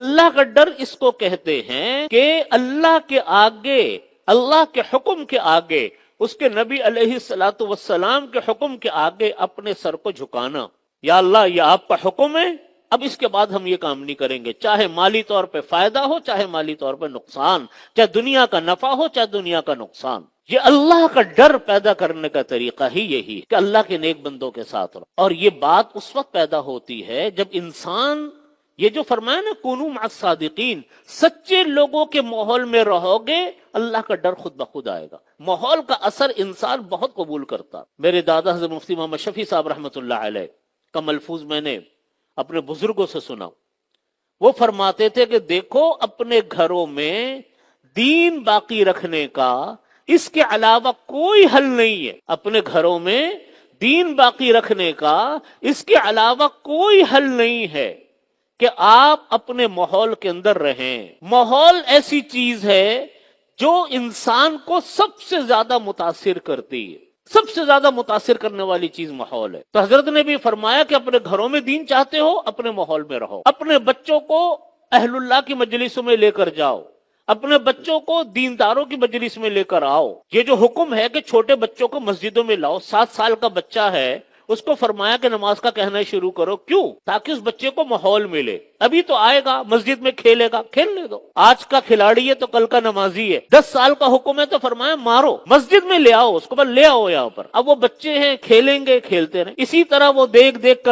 اللہ کا ڈر اس کو کہتے ہیں کہ اللہ کے آگے، اللہ کے حکم کے آگے، اس کے نبی علیہ الصلوۃ والسلام کے حکم کے آگے اپنے سر کو جھکانا. یا اللہ یہ آپ کا حکم ہے، اب اس کے بعد ہم یہ کام نہیں کریں گے، چاہے مالی طور پہ فائدہ ہو، چاہے مالی طور پہ نقصان، چاہے دنیا کا نفع ہو، چاہے دنیا کا نقصان. یہ اللہ کا ڈر پیدا کرنے کا طریقہ ہی یہی کہ اللہ کے نیک بندوں کے ساتھ رہو. اور یہ بات اس وقت پیدا ہوتی ہے جب انسان، یہ جو فرمایا نا کونوا مع الصادقین، سچے لوگوں کے ماحول میں رہو گے اللہ کا ڈر خود بخود آئے گا. ماحول کا اثر انسان بہت قبول کرتا. میرے دادا حضرت مفتی محمد شفیع صاحب رحمۃ اللہ علیہ کا ملفوظ میں نے اپنے بزرگوں سے سنا. وہ فرماتے تھے کہ دیکھو اپنے گھروں میں دین باقی رکھنے کا اس کے علاوہ کوئی حل نہیں ہے. اپنے گھروں میں دین باقی رکھنے کا اس کے علاوہ کوئی حل نہیں ہے کہ آپ اپنے ماحول کے اندر رہیں. ماحول ایسی چیز ہے جو انسان کو سب سے زیادہ متاثر کرتی ہے. سب سے زیادہ متاثر کرنے والی چیز ماحول ہے. تو حضرت نے بھی فرمایا کہ اپنے گھروں میں دین چاہتے ہو، اپنے ماحول میں رہو. اپنے بچوں کو اہل اللہ کی مجلسوں میں لے کر جاؤ، اپنے بچوں کو دینداروں کی مجلس میں لے کر آؤ. یہ جو حکم ہے کہ چھوٹے بچوں کو مسجدوں میں لاؤ، 7 سال کا بچہ ہے اس کو فرمایا کہ نماز کا کہنا شروع کرو. کیوں؟ تاکہ اس بچے کو ماحول ملے. ابھی تو آئے گا مسجد میں کھیلے گا، کھیلنے دو. آج کا کھلاڑی ہے تو کل کا نمازی ہے. 10 سال کا حکم ہے تو فرمایا مارو، مسجد میں لے آؤ اس کو، بس لے آؤ یہاں پر. اب وہ بچے ہیں، کھیلیں گے، کھیلتے رہیں. اسی طرح وہ دیکھ دیکھ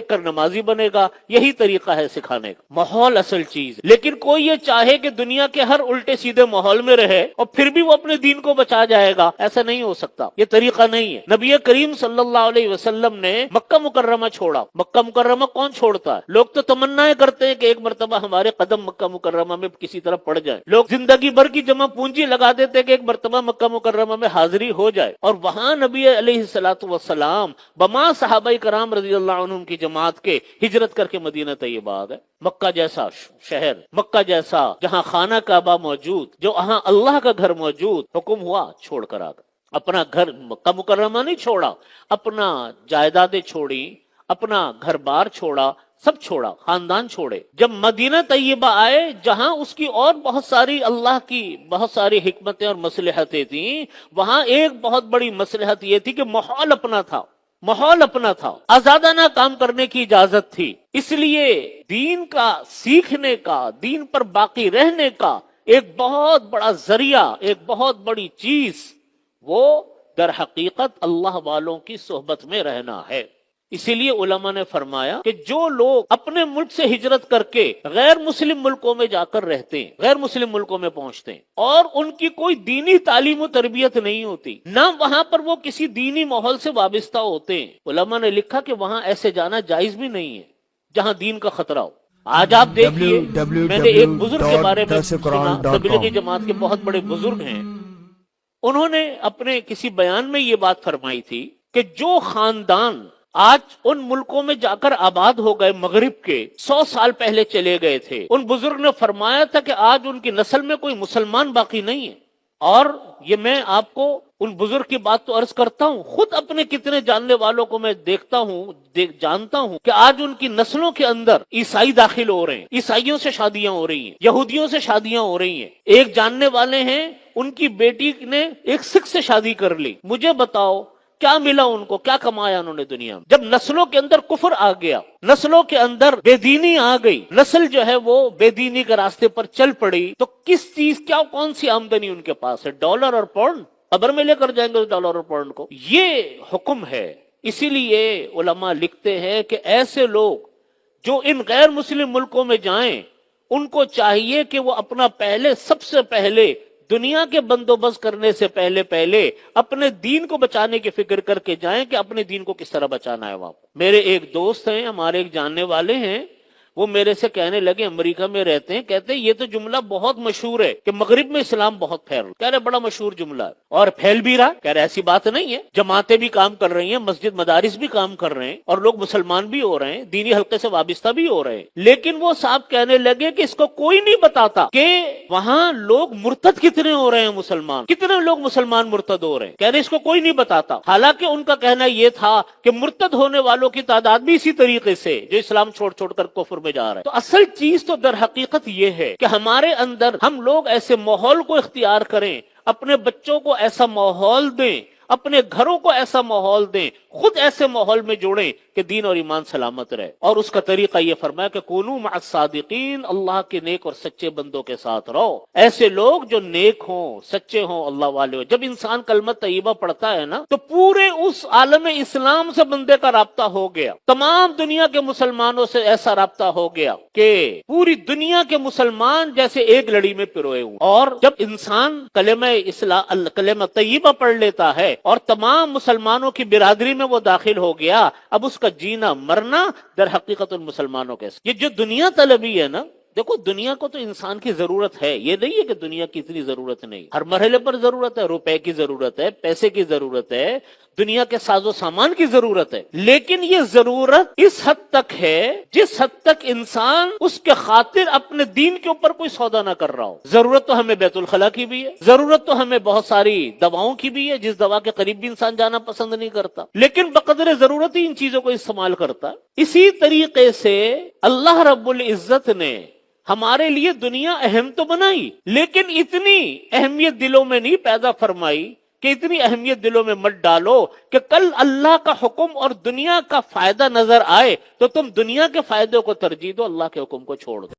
کر نمازی بنے گا. یہی طریقہ ہے سکھانے کا. ماحول اصل چیز. لیکن کوئی یہ چاہے کہ دنیا کے ہر الٹے سیدھے ماحول میں رہے اور پھر بھی وہ اپنے دین کو بچا جائے گا، ایسا نہیں ہو سکتا. یہ طریقہ نہیں ہے. نبی کریم صلی اللہ علیہ وسلم نے مکہ مکرمہ چھوڑا. مکہ مکرمہ کون چھوڑتا ہے؟ لوگ تو تمنائیں کرتے ہیں کہ ایک مرتبہ ہمارے قدم مکہ مکرمہ میں کسی طرح پڑ جائے. لوگ زندگی بھر کی جمع پونجی لگا دیتے کہ ایک مرتبہ مکہ مکرمہ میں حاضری ہو جائے. اور وہاں نبی علیہ الصلوۃ والسلام بما صحابہ کرام رضی اللہ عنہم کی جماعت کے ہجرت کر کے مدینہ طیبہ آ گئے. مکہ جیسا شہر، مکہ جیسا جہاں خانہ کعبہ موجود، جو وہاں اللہ کا گھر موجود، حکم ہوا چھوڑ کر آ گئے. اپنا گھر مکہ مکرمہ نہیں چھوڑا، اپنا جائیدادیں چھوڑی، اپنا گھر بار چھوڑا، سب چھوڑا، خاندان چھوڑے. جب مدینہ طیبہ آئے جہاں اس کی اور بہت ساری اللہ کی بہت ساری حکمتیں اور مصلحتیں تھیں، وہاں ایک بہت بڑی مصلحت یہ تھی کہ ماحول اپنا تھا. ماحول اپنا تھا، آزادانہ کام کرنے کی اجازت تھی. اس لیے دین کا سیکھنے کا، دین پر باقی رہنے کا ایک بہت بڑا ذریعہ، ایک بہت بڑی چیز وہ در حقیقت اللہ والوں کی صحبت میں رہنا ہے. اسی لیے علماء نے فرمایا کہ جو لوگ اپنے ملک سے ہجرت کر کے غیر مسلم ملکوں میں جا کر رہتے ہیں، غیر مسلم ملکوں میں پہنچتے ہیں اور ان کی کوئی دینی تعلیم و تربیت نہیں ہوتی، نہ وہاں پر وہ کسی دینی ماحول سے وابستہ ہوتے ہیں، علماء نے لکھا کہ وہاں ایسے جانا جائز بھی نہیں ہے جہاں دین کا خطرہ ہو. آج آپ دیکھیے، میں نے ایک بزرگ کے بارے میں سنا، تبلیغی جماعت کے بہت بڑے بزرگ ہیں، انہوں نے اپنے کسی بیان میں یہ بات فرمائی تھی کہ جو خاندان آج ان ملکوں میں جا کر آباد ہو گئے، مغرب کے 100 سال پہلے چلے گئے تھے، ان بزرگ نے فرمایا تھا کہ آج ان کی نسل میں کوئی مسلمان باقی نہیں ہے. اور یہ میں آپ کو ان بزرگ کی بات تو عرض کرتا ہوں، خود اپنے کتنے جاننے والوں کو میں دیکھتا ہوں، جانتا ہوں کہ آج ان کی نسلوں کے اندر عیسائی داخل ہو رہے ہیں، عیسائیوں سے شادیاں ہو رہی ہیں، یہودیوں سے شادیاں ہو رہی ہیں. ایک جاننے والے ہیں، ان کی بیٹی نے ایک سکھ سے شادی کر لی. مجھے بتاؤ کیا ملا ان کو، کیا کمایا انہوں نے دنیا میں؟ جب نسلوں کے اندر کفر آ گیا، نسلوں کے اندر بے دینی آ گئی، نسل جو ہے وہ بے دینی کے راستے پر چل پڑی، تو کس چیز، کیا کون سی آمدنی ان کے پاس ہے؟ ڈالر اور پاؤنڈ. قبر میں لے کر جائیں گے ڈالر اور پاؤنڈ کو. یہ حکم ہے. اسی لیے علماء لکھتے ہیں کہ ایسے لوگ جو ان غیر مسلم ملکوں میں جائیں، ان کو چاہیے کہ وہ اپنا سب سے پہلے دنیا کے بندوبست کرنے سے پہلے اپنے دین کو بچانے کی فکر کر کے جائیں کہ اپنے دین کو کس طرح بچانا ہے. وہاں میرے ایک دوست ہیں، ہمارے ایک جاننے والے ہیں، وہ میرے سے کہنے لگے، امریکہ میں رہتے ہیں، کہتے ہیں یہ تو جملہ بہت مشہور ہے کہ مغرب میں اسلام بہت پھیل رہا. کہہ رہے بڑا مشہور جملہ ہے اور پھیل بھی رہا. کہہ رہے ایسی بات نہیں ہے، جماعتیں بھی کام کر رہی ہیں، مسجد مدارس بھی کام کر رہے ہیں اور لوگ مسلمان بھی ہو رہے ہیں، دینی حلقے سے وابستہ بھی ہو رہے ہیں. لیکن وہ صاحب کہنے لگے کہ اس کو کوئی نہیں بتاتا کہ وہاں لوگ مرتد کتنے ہو رہے ہیں، مسلمان کتنے لوگ مسلمان مرتد ہو رہے ہیں. کہہ رہے اس کو کوئی نہیں بتاتا. حالانکہ ان کا کہنا یہ تھا کہ مرتد ہونے والوں کی تعداد بھی اسی طریقے سے جو اسلام چھوڑ کر کفر میں جا رہا ہے۔ تو اصل چیز تو در حقیقت یہ ہے کہ ہمارے اندر ہم لوگ ایسے ماحول کو اختیار کریں، اپنے بچوں کو ایسا ماحول دیں، اپنے گھروں کو ایسا ماحول دیں، خود ایسے ماحول میں جوڑیں کہ دین اور ایمان سلامت رہے۔ اور اس کا طریقہ یہ فرمایا کہ کونوا مع الصادقین، اللہ کے نیک اور سچے بندوں کے ساتھ رہو، ایسے لوگ جو نیک ہوں، سچے ہوں، اللہ والے ہوں۔ جب انسان کلمہ طیبہ پڑھتا ہے نا تو پورے اس عالم اسلام سے بندے کا رابطہ ہو گیا، تمام دنیا کے مسلمانوں سے ایسا رابطہ ہو گیا کہ پوری دنیا کے مسلمان جیسے ایک لڑی میں پروئے ہوں۔ اور جب انسان کلمہ طیبہ پڑھ لیتا ہے اور تمام مسلمانوں کی برادری میں وہ داخل ہو گیا، اب اس کا جینا مرنا در حقیقت ان مسلمانوں کے ساتھ۔ یہ جو دنیا طلبی ہے نا، دیکھو دنیا کو تو انسان کی ضرورت ہے، یہ نہیں ہے کہ دنیا کی اتنی ضرورت نہیں، ہر مرحلے پر ضرورت ہے، روپے کی ضرورت ہے، پیسے کی ضرورت ہے، دنیا کے ساز و سامان کی ضرورت ہے، لیکن یہ ضرورت اس حد تک ہے جس حد تک انسان اس کے خاطر اپنے دین کے اوپر کوئی سودا نہ کر رہا ہو۔ ضرورت تو ہمیں بیت الخلا کی بھی ہے، ضرورت تو ہمیں بہت ساری دواؤں کی بھی ہے، جس دوا کے قریب بھی انسان جانا پسند نہیں کرتا، لیکن بقدر ضرورت ہی ان چیزوں کو استعمال کرتا۔ اسی طریقے سے اللہ رب العزت نے ہمارے لیے دنیا اہم تو بنائی، لیکن اتنی اہمیت دلوں میں نہیں پیدا فرمائی کہ اتنی اہمیت دلوں میں مت ڈالو کہ کل اللہ کا حکم اور دنیا کا فائدہ نظر آئے تو تم دنیا کے فائدے کو ترجیح دو، اللہ کے حکم کو چھوڑ دو۔